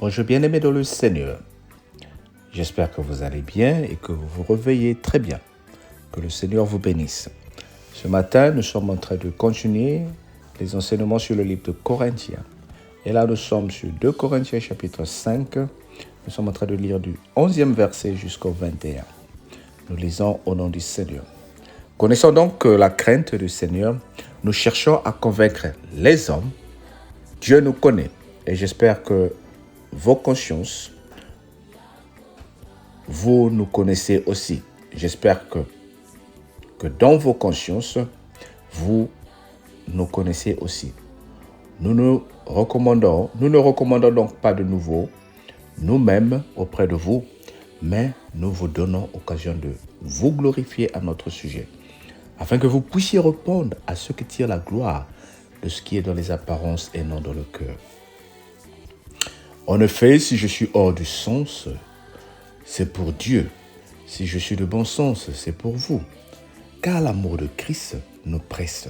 Bonjour bien-aimés dans le Seigneur. J'espère que vous allez bien et que vous vous réveillez très bien. Que le Seigneur vous bénisse. Ce matin, nous sommes en train de continuer les enseignements sur le livre de Corinthiens. Et là, nous sommes sur 2 Corinthiens chapitre 5. Nous sommes en train de lire du 11e verset jusqu'au 21. Nous lisons au nom du Seigneur. Connaissant donc la crainte du Seigneur, nous cherchons à convaincre les hommes. Dieu nous connaît et j'espère que vos consciences, vous nous connaissez aussi. J'espère que dans vos consciences, vous nous connaissez aussi. Nous ne recommandons donc pas de nouveau nous-mêmes auprès de vous, mais nous vous donnons occasion de vous glorifier à notre sujet, afin que vous puissiez répondre à ce qui tire la gloire de ce qui est dans les apparences et non dans le cœur. En effet, si je suis hors du sens, c'est pour Dieu. Si je suis de bon sens, c'est pour vous. Car l'amour de Christ nous presse,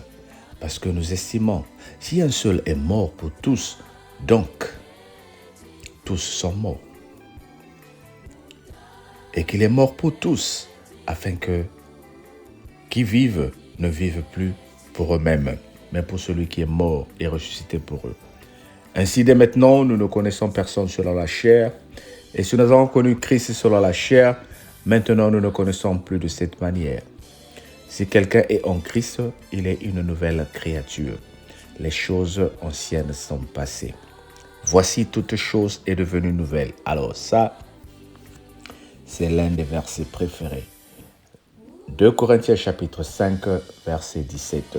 parce que nous estimons, si un seul est mort pour tous, donc tous sont morts. Et qu'il est mort pour tous, afin que qui vivent ne vivent plus pour eux-mêmes, mais pour celui qui est mort et ressuscité pour eux. Ainsi, dès maintenant, nous ne connaissons personne selon la chair. Et si nous avons connu Christ selon la chair, maintenant nous ne connaissons plus de cette manière. Si quelqu'un est en Christ, il est une nouvelle créature. Les choses anciennes sont passées. Voici, toute chose est devenue nouvelle. Alors ça, c'est l'un des versets préférés. 2 Corinthiens chapitre 5, verset 17.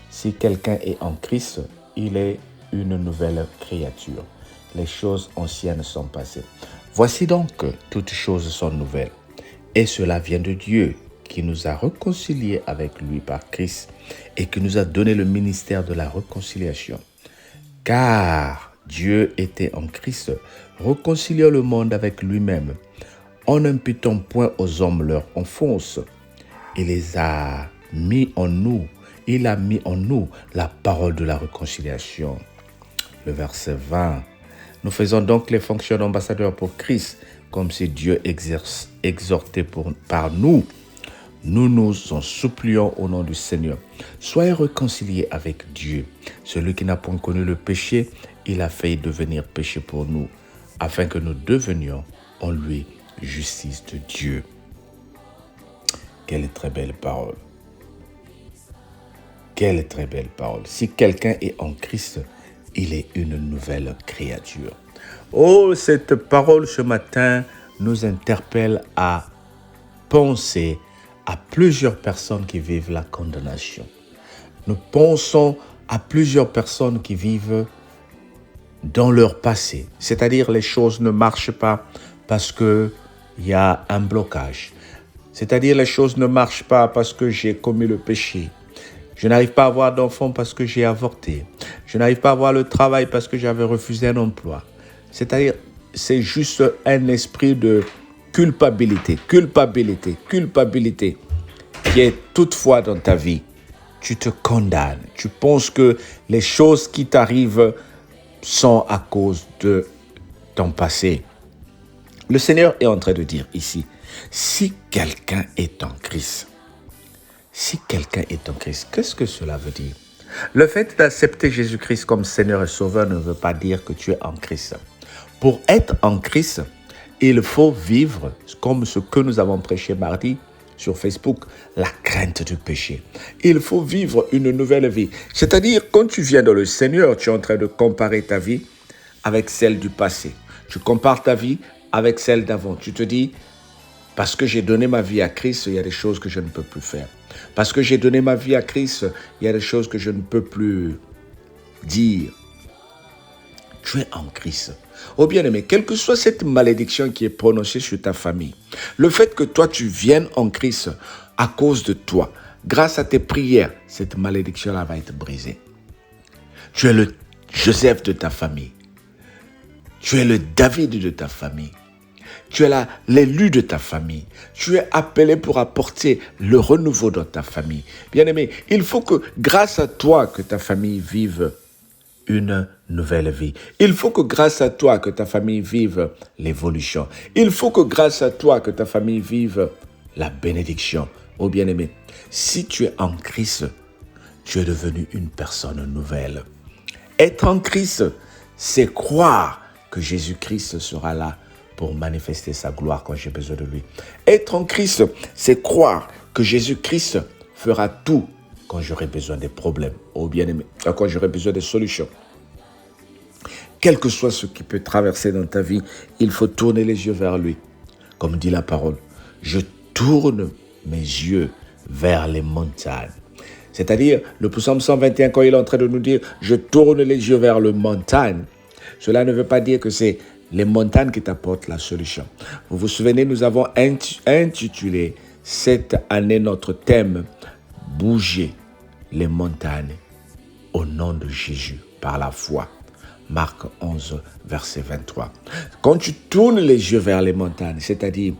Si quelqu'un est en Christ, il est une nouvelle créature. Les choses anciennes sont passées. Voici donc que toutes choses sont nouvelles. Et cela vient de Dieu, qui nous a réconciliés avec lui par Christ et qui nous a donné le ministère de la réconciliation. Car Dieu était en Christ, réconciliant le monde avec lui-même, en n'imputant point aux hommes leur offense. Il a mis en nous la parole de la réconciliation. Le verset 20. Nous faisons donc les fonctions d'ambassadeurs pour Christ, comme si Dieu exhortait par nous. Nous nous en supplions au nom du Seigneur. Soyez réconciliés avec Dieu. Celui qui n'a point connu le péché, il a fait devenir péché pour nous, afin que nous devenions en lui justice de Dieu. Quelle très belle parole. Quelle très belle parole. Si quelqu'un est en Christ, il est une nouvelle créature. Oh, cette parole ce matin nous interpelle à penser à plusieurs personnes qui vivent la condamnation. Nous pensons à plusieurs personnes qui vivent dans leur passé. C'est-à-dire les choses ne marchent pas parce qu'il y a un blocage. C'est-à-dire les choses ne marchent pas parce que j'ai commis le péché. Je n'arrive pas à avoir d'enfant parce que j'ai avorté. Je n'arrive pas à avoir le travail parce que j'avais refusé un emploi. C'est-à-dire, c'est juste un esprit de culpabilité qui est toutefois dans ta vie. Tu te condamnes. Tu penses que les choses qui t'arrivent sont à cause de ton passé. Le Seigneur est en train de dire ici, si quelqu'un est en Christ, qu'est-ce que cela veut dire? Le fait d'accepter Jésus-Christ comme Seigneur et Sauveur ne veut pas dire que tu es en Christ. Pour être en Christ, il faut vivre comme ce que nous avons prêché mardi sur Facebook, la crainte du péché. Il faut vivre une nouvelle vie. C'est-à-dire, quand tu viens dans le Seigneur, tu es en train de comparer ta vie avec celle du passé. Tu compares ta vie avec celle d'avant. Tu te dis, parce que j'ai donné ma vie à Christ, il y a des choses que je ne peux plus faire. Parce que j'ai donné ma vie à Christ, il y a des choses que je ne peux plus dire. Tu es en Christ. Oh bien-aimé, quelle que soit cette malédiction qui est prononcée sur ta famille, le fait que toi tu viennes en Christ à cause de toi, grâce à tes prières, cette malédiction-là va être brisée. Tu es le Joseph de ta famille. Tu es le David de ta famille. Tu es l'élu de ta famille. Tu es appelé pour apporter le renouveau dans ta famille. Bien-aimé, il faut que grâce à toi que ta famille vive une nouvelle vie. Il faut que grâce à toi que ta famille vive l'évolution. Il faut que grâce à toi que ta famille vive la bénédiction. Oh bien-aimé, si tu es en Christ, tu es devenu une personne nouvelle. Être en Christ, c'est croire que Jésus-Christ sera là pour manifester sa gloire quand j'ai besoin de lui. Être en Christ, c'est croire que Jésus-Christ fera tout quand j'aurai besoin des problèmes. Oh bien-aimé, quand j'aurai besoin des solutions. Quel que soit ce qui peut traverser dans ta vie, il faut tourner les yeux vers lui. Comme dit la parole, je tourne mes yeux vers les montagnes. C'est-à-dire, le psaume 121, quand il est en train de nous dire « Je tourne les yeux vers les montagnes », cela ne veut pas dire que c'est les montagnes qui t'apportent la solution. Vous vous souvenez, nous avons intitulé cette année notre thème « Bouger les montagnes au nom de Jésus par la foi ». Marc 11, verset 23. Quand tu tournes les yeux vers les montagnes, c'est-à-dire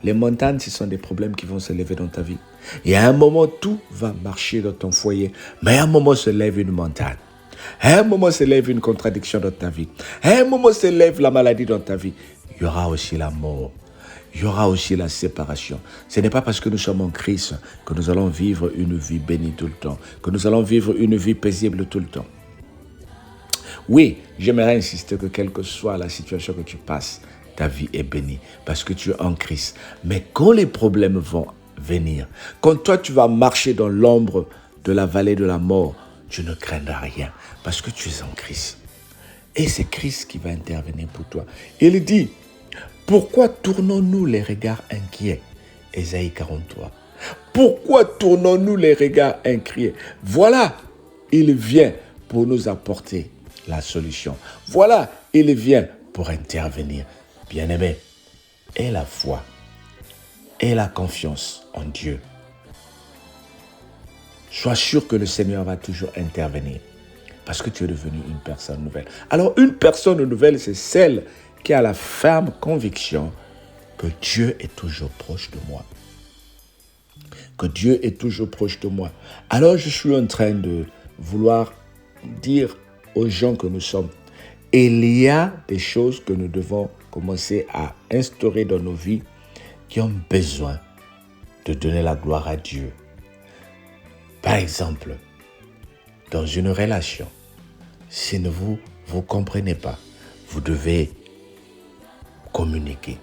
les montagnes, ce sont des problèmes qui vont se lever dans ta vie. Et à un moment, tout va marcher dans ton foyer. Mais à un moment, se lève une montagne. À un moment, se lève une contradiction dans ta vie. À un moment, se lève la maladie dans ta vie. Il y aura aussi la mort. Il y aura aussi la séparation. Ce n'est pas parce que nous sommes en Christ que nous allons vivre une vie bénie tout le temps, que nous allons vivre une vie paisible tout le temps. Oui, j'aimerais insister que quelle que soit la situation que tu passes, ta vie est bénie parce que tu es en Christ. Mais quand les problèmes vont venir, quand toi tu vas marcher dans l'ombre de la vallée de la mort, tu ne craindras rien parce que tu es en Christ. Et c'est Christ qui va intervenir pour toi. Il dit, pourquoi tournons-nous les regards inquiets? Ésaïe 43. Pourquoi tournons-nous les regards inquiets? Voilà, il vient pour nous apporter la solution. Voilà, il vient pour intervenir. Bien-aimé, aie la foi, aie la confiance en Dieu. Sois sûr que le Seigneur va toujours intervenir parce que tu es devenu une personne nouvelle. Alors, une personne nouvelle, c'est celle qui a la ferme conviction que Dieu est toujours proche de moi. Que Dieu est toujours proche de moi. Alors, je suis en train de vouloir dire aux gens que nous sommes, il y a des choses que nous devons commencer à instaurer dans nos vies qui ont besoin de donner la gloire à Dieu. Par exemple, dans une relation, si vous ne comprenez pas, vous devez communiquer.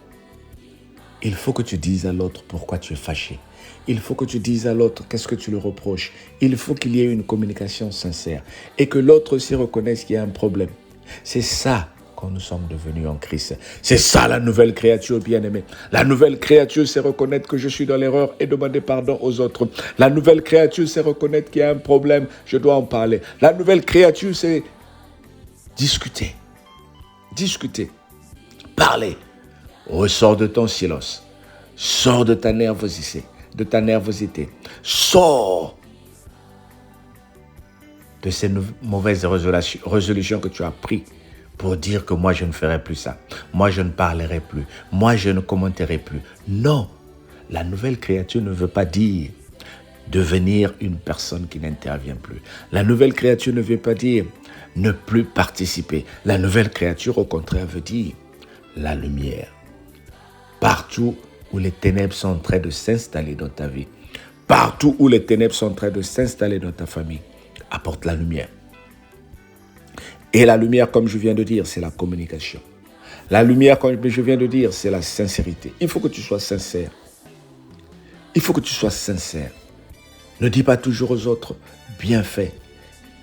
Il faut que tu dises à l'autre pourquoi tu es fâché. Il faut que tu dises à l'autre qu'est-ce que tu le reproches. Il faut qu'il y ait une communication sincère et que l'autre aussi reconnaisse qu'il y a un problème. C'est ça quand nous sommes devenus en Christ. C'est ça la nouvelle créature, bien-aimée. La nouvelle créature, c'est reconnaître que je suis dans l'erreur et demander pardon aux autres. La nouvelle créature, c'est reconnaître qu'il y a un problème, je dois en parler. La nouvelle créature, c'est discuter. Discuter. Parler. Ressors de ton silence. Sors de ta nervosité. Sors de ces mauvaises résolutions que tu as prises pour dire que moi je ne ferai plus ça, moi je ne parlerai plus, moi je ne commenterai plus. Non, la nouvelle créature ne veut pas dire devenir une personne qui n'intervient plus. La nouvelle créature ne veut pas dire ne plus participer. La nouvelle créature au contraire veut dire la lumière. Partout où les ténèbres sont en train de s'installer dans ta vie, partout où les ténèbres sont en train de s'installer dans ta famille, apporte la lumière. Et la lumière, comme je viens de dire, c'est la communication. La lumière, comme je viens de dire, c'est la sincérité. Il faut que tu sois sincère. Il faut que tu sois sincère. Ne dis pas toujours aux autres, bien fait.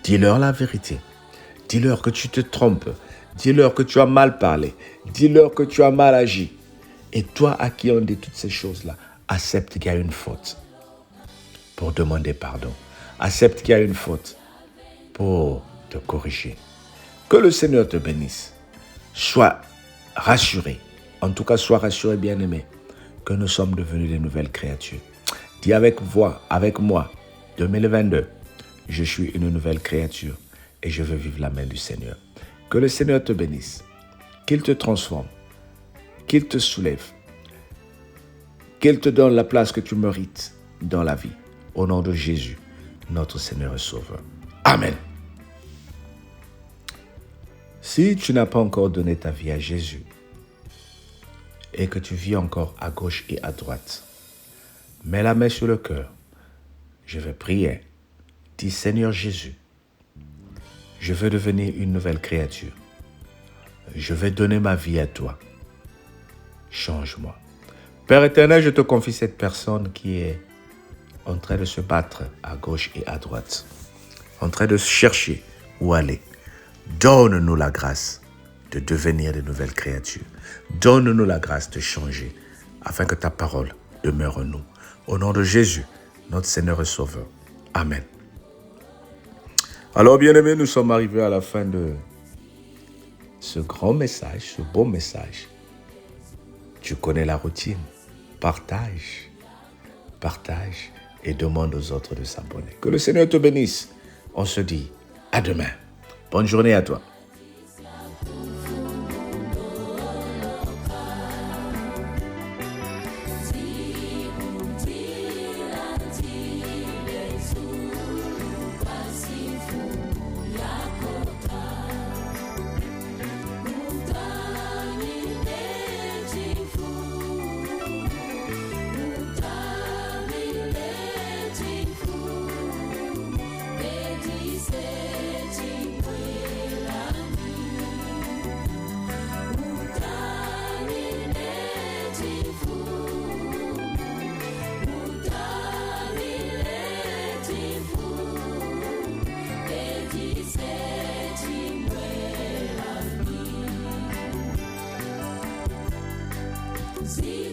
Dis-leur la vérité. Dis-leur que tu te trompes. Dis-leur que tu as mal parlé. Dis-leur que tu as mal agi. Et toi, à qui on dit toutes ces choses-là, accepte qu'il y a une faute pour demander pardon. Accepte qu'il y a une faute pour te corriger. Que le Seigneur te bénisse. Sois rassuré. En tout cas, sois rassuré, bien-aimé, que nous sommes devenus des nouvelles créatures. Dis avec moi, 2022, je suis une nouvelle créature et je veux vivre la main du Seigneur. Que le Seigneur te bénisse, qu'il te transforme qu'il te soulève, qu'il te donne la place que tu mérites dans la vie. Au nom de Jésus, notre Seigneur et Sauveur. Amen. Si tu n'as pas encore donné ta vie à Jésus et que tu vis encore à gauche et à droite, mets la main sur le cœur. Je vais prier. Dis, Seigneur Jésus, je veux devenir une nouvelle créature. Je vais donner ma vie à toi. Change-moi. Père éternel, je te confie cette personne qui est en train de se battre à gauche et à droite, en train de chercher où aller. Donne-nous la grâce de devenir de nouvelles créatures. Donne-nous la grâce de changer afin que ta parole demeure en nous. Au nom de Jésus, notre Seigneur et Sauveur. Amen. Alors, bien-aimés, nous sommes arrivés à la fin de ce grand message, ce beau message. Tu connais la routine. Partage et demande aux autres de s'abonner. Que le Seigneur te bénisse. On se dit à demain. Bonne journée à toi. See